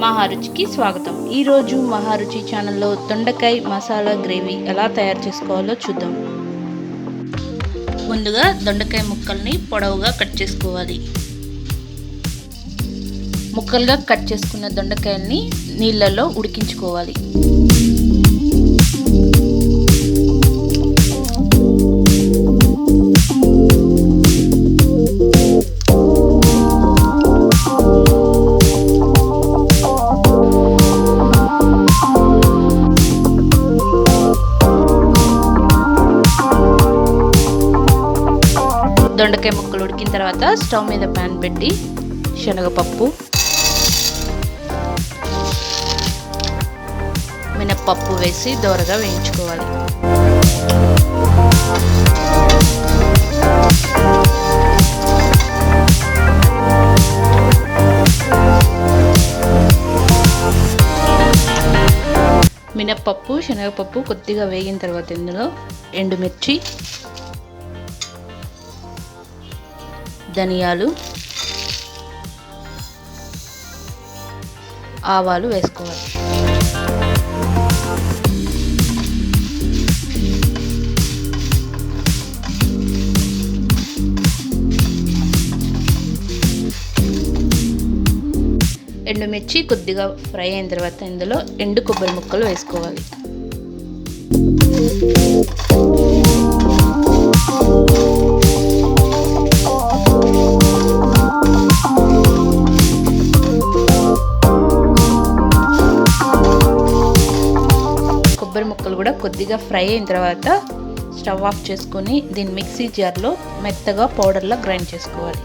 మహారుచికి స్వాగతం. ఈరోజు మహారుచి ఛానల్లో దొండకాయ మసాలా గ్రేవీ ఎలా తయారు చేసుకోవాలో చూద్దాం. ముందుగా దొండకాయ ముక్కల్ని పొడవుగా కట్ చేసుకోవాలి. ముక్కలుగా కట్ చేసుకున్న దొండకాయల్ని నీళ్ళల్లో ఉడికించుకోవాలి. దొండకాయ ముక్కలు ఉడికిన తర్వాత స్టవ్ మీద ప్యాన్ పెట్టి శనగపప్పు, మినప్పప్పు వేసి దోరగా వేయించుకోవాలి. మినప్పప్పు, శనగపప్పు కొద్దిగా వేగిన తర్వాత ఇందులో ఎండుమిర్చి, ధనియాలు, ఆవాలు వేసుకోవాలి. ఎండుమిర్చి కొద్దిగా ఫ్రై అయిన తర్వాత ఇందులో ఎండు కొబ్బరి ముక్కలు వేసుకోవాలి. కొబ్బరి ముక్కలు కూడా కొద్దిగా ఫ్రై అయిన తర్వాత స్టవ్ ఆఫ్ చేసుకొని దీన్ని మిక్సీ జార్లో మెత్తగా పౌడర్లా గ్రైండ్ చేసుకోవాలి.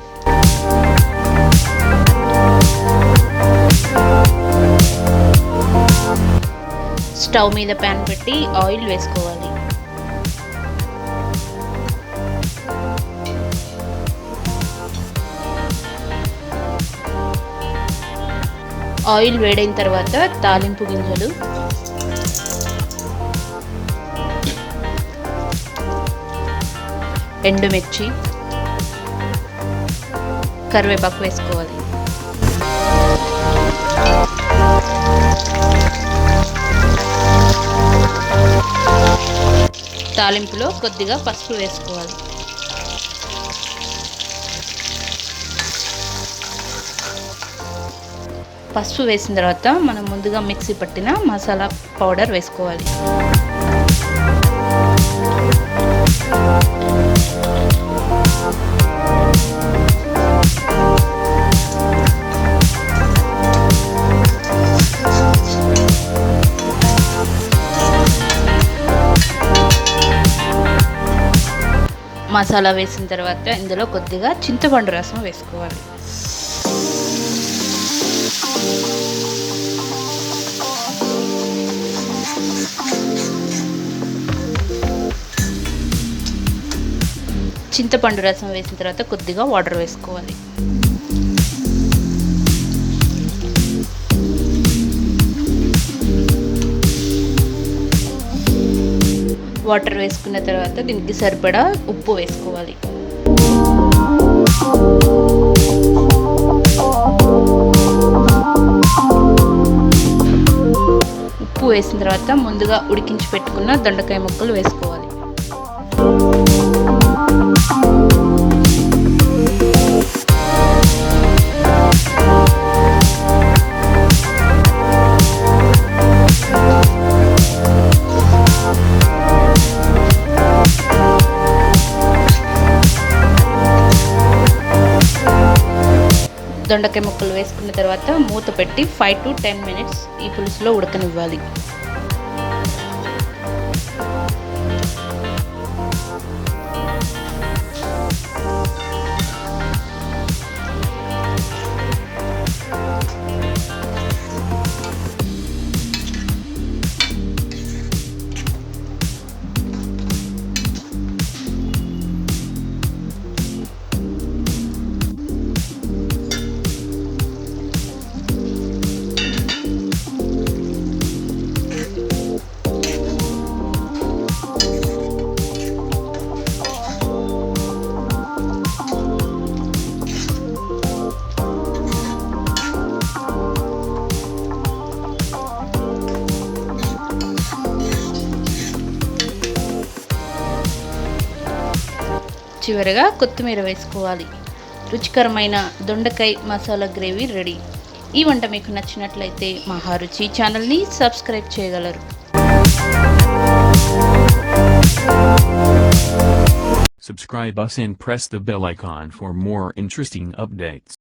స్టవ్ మీద ప్యాన్ పెట్టి ఆయిల్ వేసుకోవాలి. ఆయిల్ వేడైన తర్వాత తాలింపు గింజలు, ఎండుమిర్చి, కరివేపాకు వేసుకోవాలి. తాలింపులో కొద్దిగా పసుపు వేసుకోవాలి. పసుపు వేసిన తర్వాత మనం ముందుగా మిక్సీ పట్టిన మసాలా పౌడర్ వేసుకోవాలి. మసాలా వేసిన తర్వాత ఇందులో కొద్దిగా చింతపండు రసం వేసుకోవాలి. చింతపండు రసం వేసిన తర్వాత కొద్దిగా వాటర్ వేసుకోవాలి. వాటర్ వేసుకున్న తర్వాత దీనికి సరిపడా ఉప్పు వేసుకోవాలి. ఉప్పు వేసిన తర్వాత ముందుగా ఉడికించి పెట్టుకున్న దొండకాయ ముక్కలు వేసుకోవాలి. దొండకాయ ముక్కలు వేసుకున్న తర్వాత మూత పెట్టి 5 to 10 minutes ఈ పులుసులో ఉడకనివ్వాలి. చివరగా కొత్తిమీర వేసుకోవాలి. రుచికరమైన దొండకాయ మసాలా గ్రేవీ రెడీ. ఈ వంట మీకు నచ్చినట్లయితే మహా రుచి ఛానల్ని సబ్స్క్రైబ్ చేయగలరు. Subscribe us and press the bell icon for more interesting updates.